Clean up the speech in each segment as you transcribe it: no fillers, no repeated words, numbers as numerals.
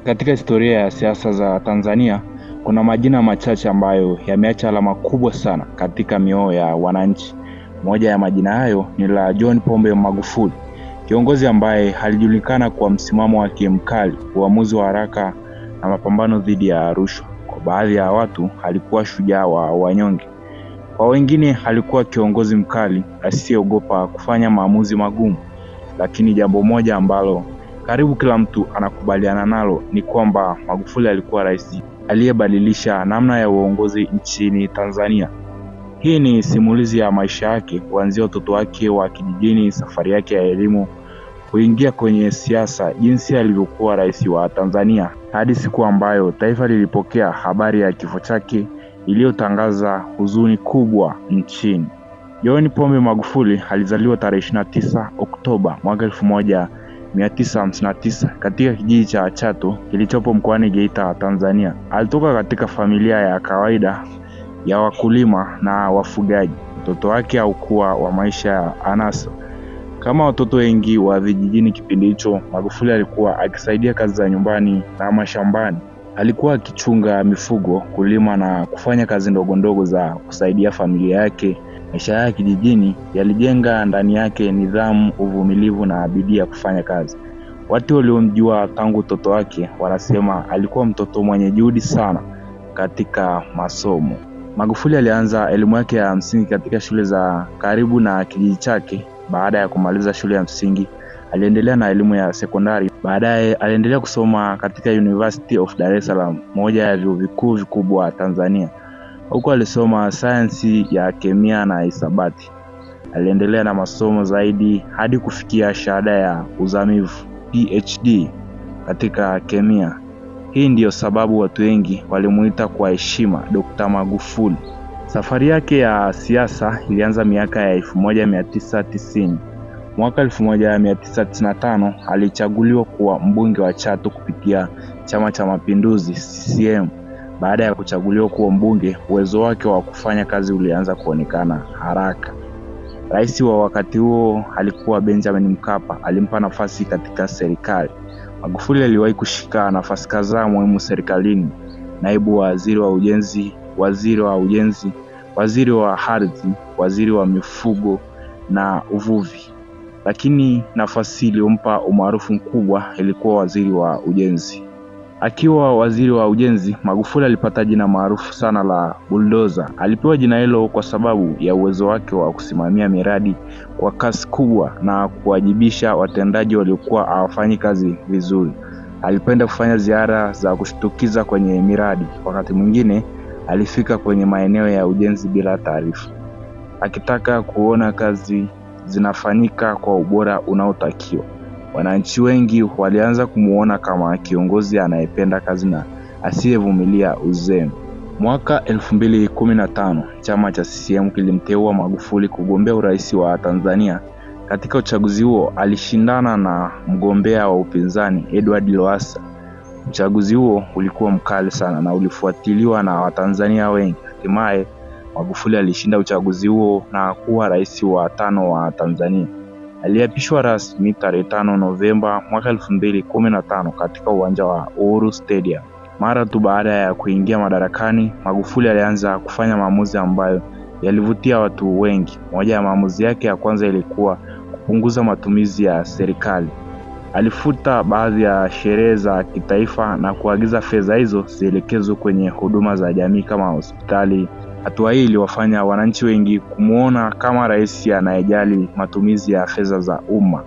Katika historia ya siasa za Tanzania, kuna majina machache ambayo yameacha alama kubwa sana katika mioyo ya wananchi. Moja ya majina hayo ni la John Pombe Magufuli, kiongozi ambaye alijulikana kwa msimamo wake mkali, uamuzi wa haraka na mapambano dhidi ya rushwa. Kwa baadhi ya watu alikuwa shujaa wa wanyonge. Kwa wengine alikuwa kiongozi mkali asiyeogopa kufanya maamuzi magumu. Lakini jambo moja ambalo karibu kila mtu anakubaliana nalo ni kwamba Magufuli alikuwa rais aliyebadilisha namna ya uongozi nchini Tanzania. Hii ni simulizi ya maisha yake, kuanzia utoto wake wa kijijini, safari yake ya elimu, kuingia kwenye siasa, jinsi alivyokuwa rais wa Tanzania, hadi siku ambayo taifa lilipokea habari ya kifo chake iliyotangaza huzuni kubwa nchini. John Pombe Magufuli alizaliwa tarehe 29 Oktoba mwaka 1959 katika kijiji cha Chato kilichopo mkoani Geita, Tanzania. Alitoka katika familia ya kawaida ya wakulima na wafugaji. Mtoto wake haukuwa wa maisha ya anasa. Kama watoto wengi wa vijijini kipindi hicho, Magufuli alikuwa akisaidia kazi za nyumbani na mashambani. Alikuwa akichunga mifugo, kulima na kufanya kazi ndogo ndogo za kusaidia familia yake. Maisha ya kijijini yalijenga ndani yake nidhamu, uvumilivu na bidii ya kufanya kazi. Watu waliomjua tangu utoto wake wanasema alikuwa mtoto mwenye juhudi sana katika masomo. Magufuli alianza elimu yake ya msingi katika shule za karibu na kijiji chake. Baada ya kumaliza shule ya msingi, aliendelea na elimu ya sekondari. Baadaye aliendelea kusoma katika University of Dar es Salaam, moja ya vyuo vikuu vikubwa Tanzania. Huko alisoma sayansi ya kemia na hisabati. Aliendelea na masomo zaidi hadi kufikia shahada ya uzamivu PhD katika kemia. Hii ndiyo sababu watu wengi walimuita kwa heshima Dr. Magufuli. Safari yake ya siasa ilianza miaka ya 1990. Mwaka 1995 alichaguliwa kuwa mbunge wa Chato kupitia Chama cha Mapinduzi CCM. Baada ya kuchaguliwa kuwa mbunge, uwezo wake wa kufanya kazi ulianza kuonekana haraka. Rais wa wakati huo alikuwa Benjamin Mkapa, alimpa nafasi katika serikali. Magufuli aliwahi kushika nafasi kadhaa muhimu serikalini: naibu waziri wa ujenzi, waziri wa ujenzi, waziri wa ardhi, waziri wa mifugo na uvuvi. Lakini nafasi iliyompa umaarufu mkubwa ilikuwa waziri wa ujenzi. Akiwa waziri wa ujenzi, Magufuli alipata jina maarufu sana la bulldozer. Alipewa jina hilo kwa sababu ya uwezo wake wa kusimamia miradi kwa kasi kubwa na kuwajibisha watendaji waliokuwa hawafanyi kazi vizuri. Alipenda kufanya ziara za kushtukiza kwenye miradi. Wakati mwingine alifika kwenye maeneo ya ujenzi bila taarifa, akitaka kuona kazi zinafanyika kwa ubora unaotakiwa. Wananchi wengi walianza kumuona kama kiongozi anayependa kazi na asiyevumilia uzembe. Mwaka 2015, chama cha CCM kilimteua Magufuli kugombea urais wa Tanzania. Katika uchaguzi huo alishindana na mgombea wa upinzani Edward Lowassa. Uchaguzi huo ulikuwa mkali sana na ulifuatiliwa na Watanzania wengi. Hatimaye Magufuli alishinda uchaguzi huo na kuwa rais wa 5 wa Tanzania. Aliapishwa rasmi tarehe 5 Novemba mwaka 2015 katika uwanja wa Uhuru Stadium. Mara tu baada ya kuingia madarakani, Magufuli alianza kufanya maamuzi ambayo yalivutia watu wengi. Moja ya maamuzi yake ya kwanza ilikuwa kupunguza matumizi ya serikali. Alifuta baadhi ya sherehe za kitaifa na kuagiza fedha hizo zielekezwe kwenye huduma za jamii kama hospitali. Hatua hii iliwafanya wananchi wengi kumuona kama rais anayejali matumizi ya fedha za umma.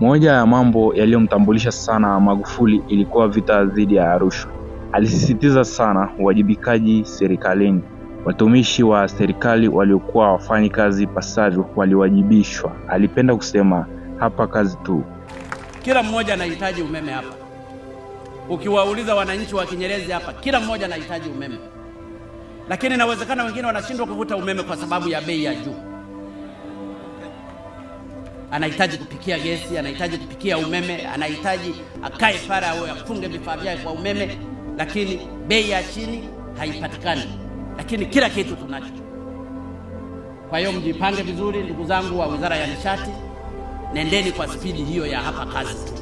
Moja ya mambo yaliyomtambulisha sana Magufuli ilikuwa vita dhidi ya rushwa. Alisisitiza sana uwajibikaji serikalini. Watumishi wa serikali waliokuwa hawafanyi kazi pasavyo waliwajibishwa. Alipenda kusema, hapa kazi tu. Kila mmoja anahitaji umeme hapa. Ukiwauliza wananchi wa Kinyerezi hapa, kila mmoja anahitaji umeme. Lakini inawezekana wengine wanashindwa kuvuta umeme kwa sababu ya bei ya juu. Anahitaji kupikia gesi, anahitaji kupikia umeme, anahitaji akae pale au afunge vifaa vyake kwa umeme, lakini bei ya chini haipatikani. Lakini kila kitu tunacho. Kwa hiyo mjipange vizuri ndugu zangu wa Wizara ya Nishati, nendeni kwa spidi hiyo ya hapa kazi tu.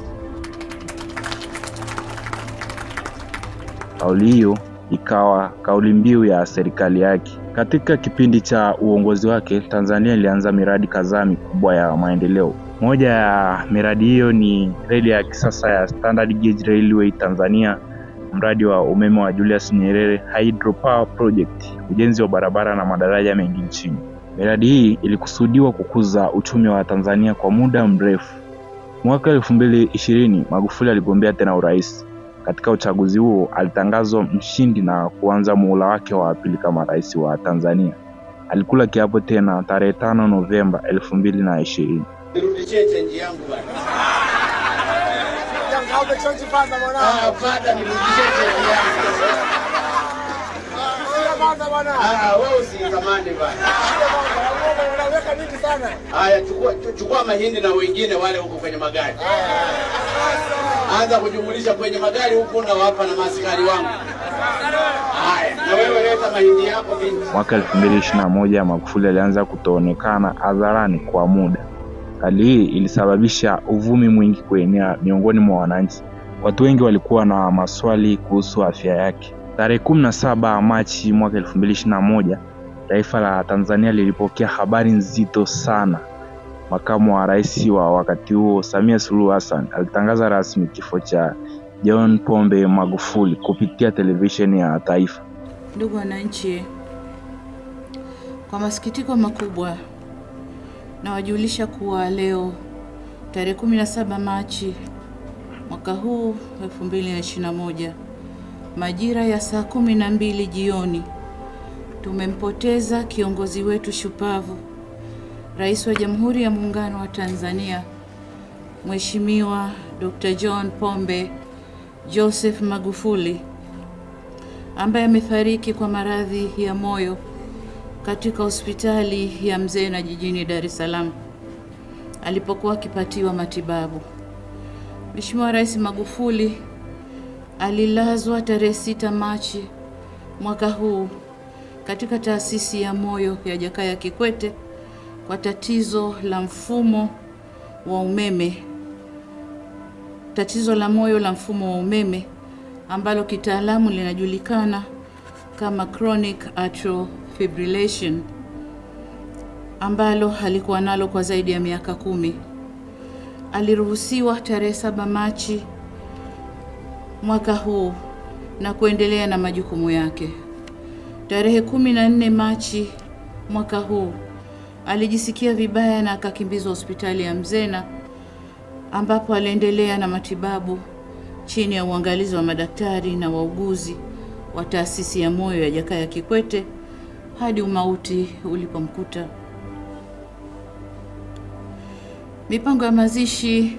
Kauli hiyo ikawa kauli mbiu ya serikali yake. Katika kipindi cha uongozi wake, Tanzania ilianza miradi kadhaa mikubwa ya maendeleo. Moja ya miradi hiyo ni reli ya kisasa ya Standard Gauge Railway Tanzania, mradi wa umeme wa Julius Nyerere Hydropower Project, ujenzi wa barabara na madaraja mengi nchini. Miradi hii ilikusudiwa kukuza uchumi wa Tanzania kwa muda mrefu. Mwaka 2020 Magufuli aligombea tena urais. Katika uchaguzi huo alitangazwa mshindi na kuanza muhula wake wa pili kama rais wa Tanzania. Alikula kiapo tena tarehe 5 Novemba 2020. Nirudishie change yangu bwana. Nirudishie change yangu. Wewe usikamande bwana. Unaweka nyingi sana. Haya, chukua mahindi na wengine wale huko kwenye magari. Anza kujumulisha kwenye magari huko na wapa na maskari wangu. Haya, na wewe leta mahindi yako binti. Mwaka 2021 Magufuli alianza kutoonekana hadharani kwa muda. Hali hii ilisababisha uvumi mwingi kuenea miongoni mwa wananchi. Watu wengi walikuwa na maswali kuhusu afya yake. Tarehe 17 Machi mwaka 2021, taifa la Tanzania lilipokea habari nzito sana. Makamu wa rais wa wakati huo, Samia Suluhu Hassan, alitangaza rasmi kifo cha John Pombe Magufuli kupitia televisheni ya taifa. Ndugu wananchi, kwa masikitiko makubwa nawajulisha kuwa leo tarehe 17 Machi mwaka huu 2021, majira ya saa 12 jioni, tumempoteza kiongozi wetu shupavu, Rais wa Jamhuri ya Muungano wa Tanzania, Mheshimiwa Dr. John Pombe Joseph Magufuli, ambaye amefariki kwa maradhi ya moyo katika hospitali ya Mzena jijini Dar es Salaam alipokuwa akipatiwa matibabu. Mheshimiwa Rais Magufuli alilazwa tarehe 6 Machi mwaka huu katika taasisi ya moyo ya Jakaya Kikwete kwa tatizo la mfumo wa umeme, tatizo la moyo la mfumo wa umeme ambalo kitaalamu linajulikana kama chronic atrial fibrillation, ambalo alikuwa nalo kwa zaidi ya miaka 10. Aliruhusiwa tarehe 7 Machi mwaka huu na kuendelea na majukumu yake. Tarehe 14 Machi mwaka huu alijisikia vibaya na akakimbizwa hospitali ya Mzena, ambapo aliendelea na matibabu chini ya uangalizi wa madaktari na wauguzi wa taasisi ya moyo ya Jakaya Kikwete hadi umauti ulipomkuta. Mipango ya mazishi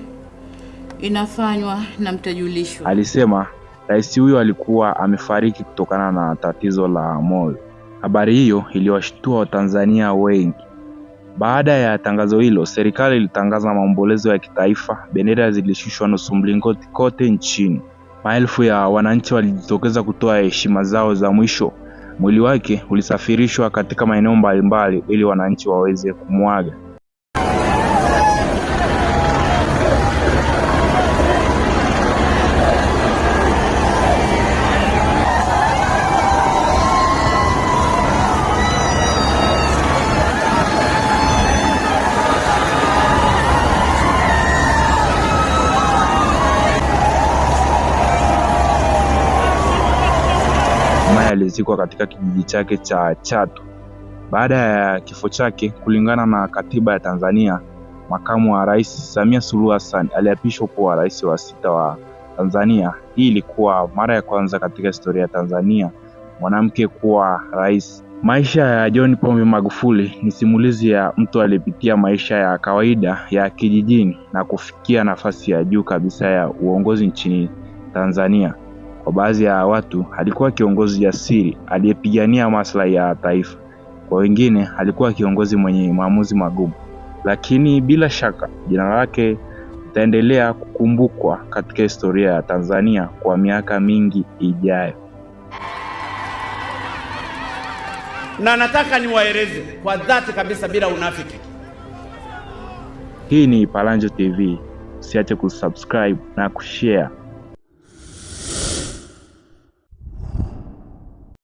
inafanywa na mtajulishwa. Alisema rais huyo alikuwa amefariki kutokana na tatizo la moyo. Habari hiyo iliwashtua Watanzania wengi. Baada ya tangazo hilo, serikali ilitangaza maombolezo ya kitaifa, bendera zilishushwa nusu mlingoti kote nchini. Maelfu ya wananchi walijitokeza kutoa heshima zao za mwisho. Mwili wake ulisafirishwa katika maeneo mbalimbali ili wananchi waweze kumwaga. Alizikwa katika kijiji chake cha Chato. Baada ya kifo chake, kulingana na katiba ya Tanzania, makamu wa rais Samia Suluhu Hassan aliapishwa kuwa rais wa 6 wa Tanzania. Hii ilikuwa mara ya kwanza katika historia ya Tanzania mwanamke kuwa rais. Maisha ya John Pombe Magufuli ni simulizi ya mtu aliyepitia maisha ya kawaida ya kijijini na kufikia nafasi ya juu kabisa ya uongozi nchini Tanzania. Kwa baadhi ya watu alikuwa kiongozi jasiri aliyepigania maslahi ya taifa. Kwa wengine alikuwa kiongozi mwenye maamuzi magumu. Lakini bila shaka jina lake litaendelea kukumbukwa katika historia ya Tanzania kwa miaka mingi ijayo. Na nataka niwaeleze kwa dhati kabisa bila unafiki. Hii ni Palanjo TV. Usiache kusubscribe na kushare.